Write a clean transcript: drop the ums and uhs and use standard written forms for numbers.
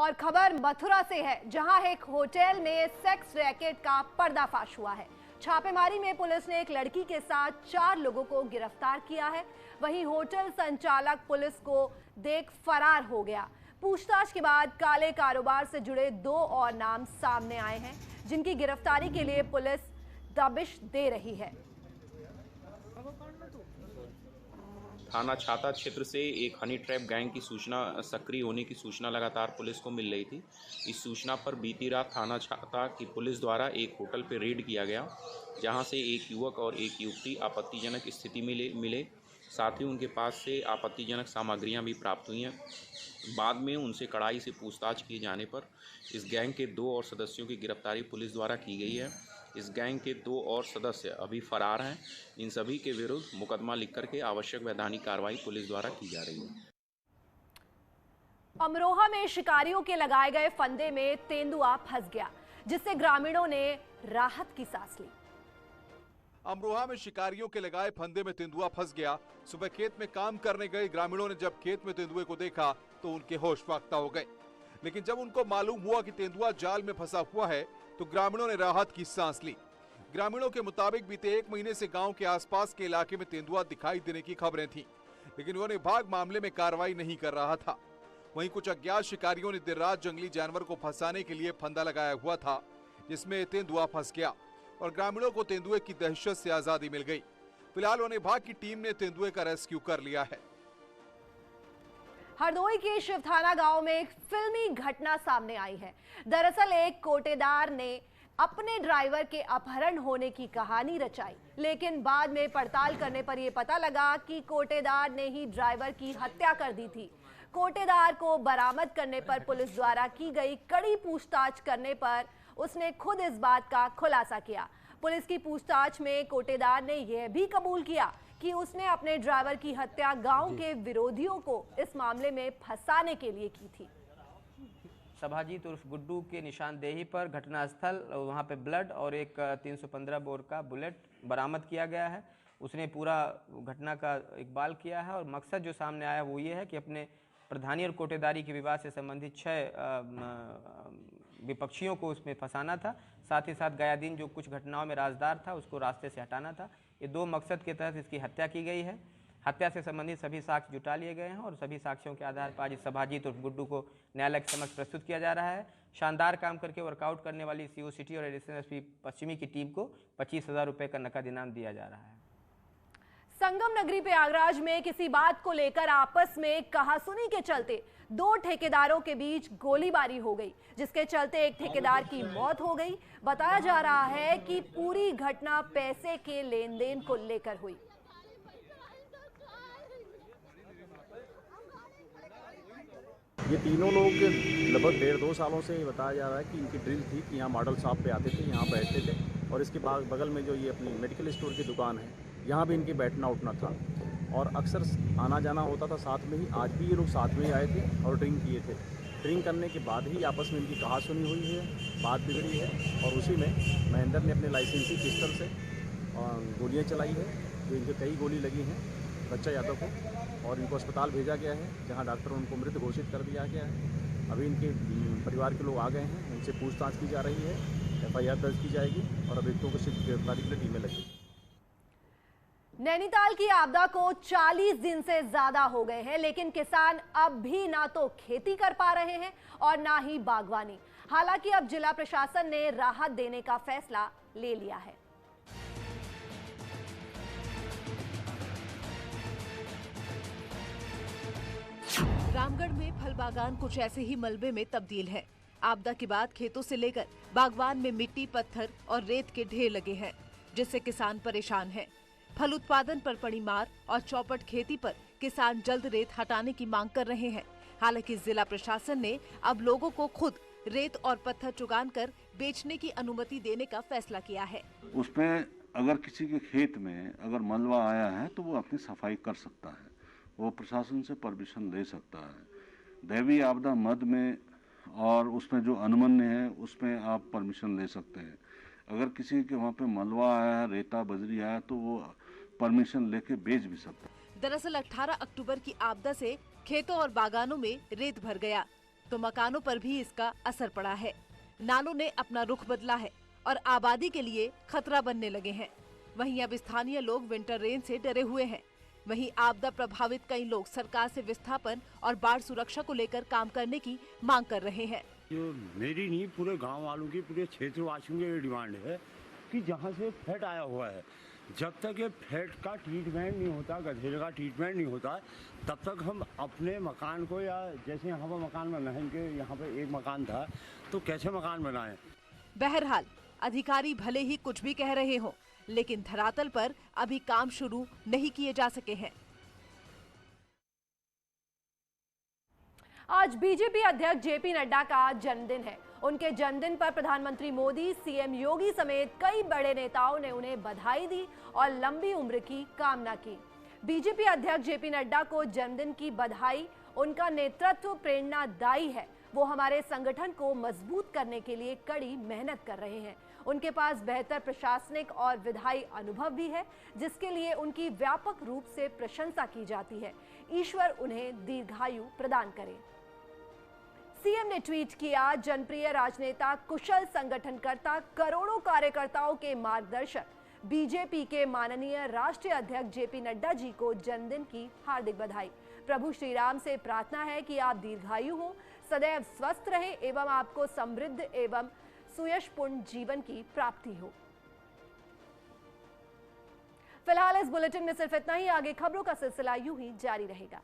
और खबर मथुरा से है, जहां एक होटल में सेक्स रैकेट का पर्दाफाश हुआ है। छापेमारी में पुलिस ने एक लड़की के साथ 4 लोगों को गिरफ्तार किया है। वहीं होटल संचालक पुलिस को देख फरार हो गया। पूछताछ के बाद काले कारोबार से जुड़े 2 और नाम सामने आए हैं, जिनकी गिरफ्तारी के लिए पुलिस दबिश दे रही है। थाना छाता क्षेत्र से एक हनी ट्रैप गैंग की सूचना सक्रिय होने की सूचना लगातार पुलिस को मिल रही थी। इस सूचना पर बीती रात थाना छाता की पुलिस द्वारा एक होटल पर रेड किया गया, जहां से एक युवक और एक युवती आपत्तिजनक स्थिति में मिले। साथ ही उनके पास से आपत्तिजनक सामग्रियां भी प्राप्त हुई हैं। बाद में उनसे कड़ाई से पूछताछ किए जाने पर इस गैंग के 2 और सदस्यों की गिरफ्तारी पुलिस द्वारा की गई है। इस गैंग के 2 और सदस्य अभी फरार हैं। इन सभी के विरुद्ध मुकदमा लिख करके आवश्यक वैधानिक कार्रवाई पुलिस द्वारा की जा रही है। अमरोहा में शिकारियों के लगाए गए फंदे में तेंदुआ फंस गया, जिससे ग्रामीणों ने राहत की सांस ली। अमरोहा में शिकारियों के लगाए फंदे में तेंदुआ फंस गया। सुबह खेत में काम करने गए ग्रामीणों ने जब खेत में तेंदुए को देखा तो उनके होश फाख्ता हो गए। लेकिन जब उनको मालूम हुआ कि तेंदुआ जाल में फंसा हुआ है तो ग्रामीणों ने राहत की सांस ली। ग्रामीणों के मुताबिक बीते 1 महीने से गांव के आसपास के इलाके में तेंदुआ दिखाई देने की खबरें थीं, लेकिन वन विभाग मामले में कार्रवाई नहीं कर रहा था। वहीं कुछ अज्ञात शिकारियों ने देर रात जंगली जानवर को फंसाने के लिए फंदा लगाया हुआ था, जिसमें तेंदुआ फंस गया और ग्रामीणों को तेंदुए की दहशत से आजादी मिल गई। फिलहाल वन विभाग की टीम ने तेंदुए का रेस्क्यू कर लिया है। हरदोई के शिवथाना गांव में एक फिल्मी घटना सामने आई है। दरअसल एक कोटेदार ने अपने ड्राइवर के अपहरण होने की कहानी रचाई, लेकिन बाद में पड़ताल करने पर यह पता लगा कि कोटेदार ने ही ड्राइवर की हत्या कर दी थी। कोटेदार को बरामद करने पर पुलिस द्वारा की गई कड़ी पूछताछ करने पर उसने खुद इस बात का खुलासा किया। पुलिस की पूछताछ में कोटेदार ने यह भी कबूल किया कि उसने अपने ड्राइवर की हत्या गांव के विरोधियों को इस मामले में फंसाने के लिए की थी। सभाजीत उर्फ गुड्डू के निशानदेही पर घटनास्थल वहां पे ब्लड और एक 315 बोर का बुलेट बरामद किया गया है। उसने पूरा घटना का इकबाल किया है और मकसद जो सामने आया वो ये है कि अपने प्रधानी और कोटेदारी के विवाद से संबंधित 6 विपक्षियों को उसमें फंसाना था। साथ ही साथ गयादीन जो कुछ घटनाओं में राजदार था उसको रास्ते से हटाना था। ये 2 मकसद के तहत इसकी हत्या की गई है। हत्या से संबंधित सभी साक्ष्य जुटा लिए गए हैं और सभी साक्ष्यों के आधार पर आज सभाजीत और गुड्डू को न्यायालय के समक्ष प्रस्तुत किया जा रहा है। शानदार काम करके वर्कआउट करने वाली सीओ सिटी और एडिशनल एसपी पश्चिमी की टीम को 25,000 रुपये का नकद इनाम दिया जा रहा है। संगम नगरी प्रयागराज में किसी बात को लेकर आपस में कहासुनी के चलते 2 ठेकेदारों के बीच गोलीबारी हो गई, जिसके चलते एक ठेकेदार की मौत हो गई। बताया जा रहा है कि पूरी घटना पैसे के लेन देन को लेकर हुई। ये तीनों लोग लगभग 1.5-2 सालों से ये बताया जा रहा है कि इनकी ड्रिल थी कि यहाँ मॉडल शॉप पे आते थे, यहाँ बैठते थे और इसके बाद बगल में जो ये अपनी मेडिकल स्टोर की दुकान है यहाँ भी इनके बैठना उठना था और अक्सर आना जाना होता था साथ में ही। आज भी ये लोग साथ में ही आए थे और ड्रिंक किए थे। ड्रिंक करने के बाद ही आपस में इनकी कहासुनी हुई है, बात बिगड़ी है और उसी में महेंद्र ने अपने लाइसेंसी पिस्टल से गोलियाँ चलाई है, जो इनके कई गोली लगी हैं बच्चा यादव को और इनको अस्पताल भेजा गया है, जहां डॉक्टर उनको मृत घोषित कर दिया गया है। अभी इनके परिवार के लोग आ गए हैं, उनसे पूछताछ की जा रही है, FIR दर्ज की जाएगी और अभियुक्तों को सिर्फ गिरफ्तारी के लिए टीमें लगेंगी। नैनीताल की आपदा को 40 दिन से ज्यादा हो गए हैं, लेकिन किसान अब भी ना तो खेती कर पा रहे हैं और ना ही बागवानी। हालांकि अब जिला प्रशासन ने राहत देने का फैसला ले लिया है। रामगढ़ में फल बागान कुछ ऐसे ही मलबे में तब्दील है। आपदा के बाद खेतों से लेकर बागवान में मिट्टी, पत्थर और रेत के ढेर लगे हैं, जिससे किसान परेशान हैं। फल उत्पादन पर पड़ी मार और चौपट खेती पर किसान जल्द रेत हटाने की मांग कर रहे हैं। हालांकि जिला प्रशासन ने अब लोगों को खुद रेत और पत्थर चुगान कर बेचने की अनुमति देने का फैसला किया है। उसमें अगर किसी के खेत में अगर मलबा आया है तो वो अपनी सफाई कर सकता है, वो प्रशासन से परमिशन ले सकता है। दैवीय आपदा मद में और उसमें जो अनुमन्य है उसमें आप परमिशन ले सकते हैं। अगर किसी के वहाँ पे मलबा आया है, रेता बजरी आया तो वो परमिशन लेके बेच भी सकता है। दरअसल 18 अक्टूबर की आपदा से खेतों और बागानों में रेत भर गया। तो मकानों पर भी इसका असर पड़ा है। नालों ने अपना रुख बदला है और आबादी के लिए खतरा बनने लगे हैं। वहीं अब स्थानीय लोग विंटर रेन से डरे हुए हैं। वहीं आपदा प्रभावित कई लोग सरकार से विस्थापन और बाढ़ सुरक्षा को लेकर काम करने की मांग कर रहे हैं। जो मेरी नहीं, पूरे गांव वालों की, पूरे क्षेत्रवासियों की डिमांड है कि जहां से फ्लड आया हुआ है, जब तक ये फ्लड का ट्रीटमेंट नहीं होता, गड्ढे का ट्रीटमेंट नहीं होता, तब तक हम अपने मकान को, या जैसे यहाँ पर मकान बनाएंगे, यहाँ पे एक मकान था तो कैसे मकान बनाएं। बहरहाल अधिकारी भले ही कुछ भी कह रहे हों, लेकिन धरातल पर अभी काम शुरू नहीं किए जा सके हैं। आज बीजेपी अध्यक्ष जेपी नड्डा का जन्मदिन है। उनके जन्मदिन पर प्रधानमंत्री मोदी, सीएम योगी समेत कई बड़े नेताओं ने उन्हें बधाई दी और लंबी उम्र की कामना की। बीजेपी अध्यक्ष जेपी नड्डा को जन्मदिन की बधाई। उनका नेतृत्व प्रेरणादायी है। वो हमारे संगठन को मजबूत करने के लिए कड़ी मेहनत कर रहे हैं। उनके पास बेहतर प्रशासनिक और विधायी अनुभव भी है, जिसके लिए उनकी व्यापक रूप से प्रशंसा की जाती है। ईश्वर उन्हें दीर्घायु प्रदान करे। सीएम ने ट्वीट किया, जनप्रिय राजनेता, कुशल संगठनकर्ता, करोड़ों कार्यकर्ताओं के मार्गदर्शक बीजेपी के माननीय राष्ट्रीय अध्यक्ष जेपी नड्डा जी को जन्मदिन की हार्दिक बधाई। प्रभु श्री राम से प्रार्थना है कि आप दीर्घायु हो, सदैव स्वस्थ रहे एवं आपको समृद्ध एवं सुयशपूर्ण जीवन की प्राप्ति हो। फिलहाल इस बुलेटिन में सिर्फ इतना ही। आगे खबरों का सिलसिला यूं ही जारी रहेगा।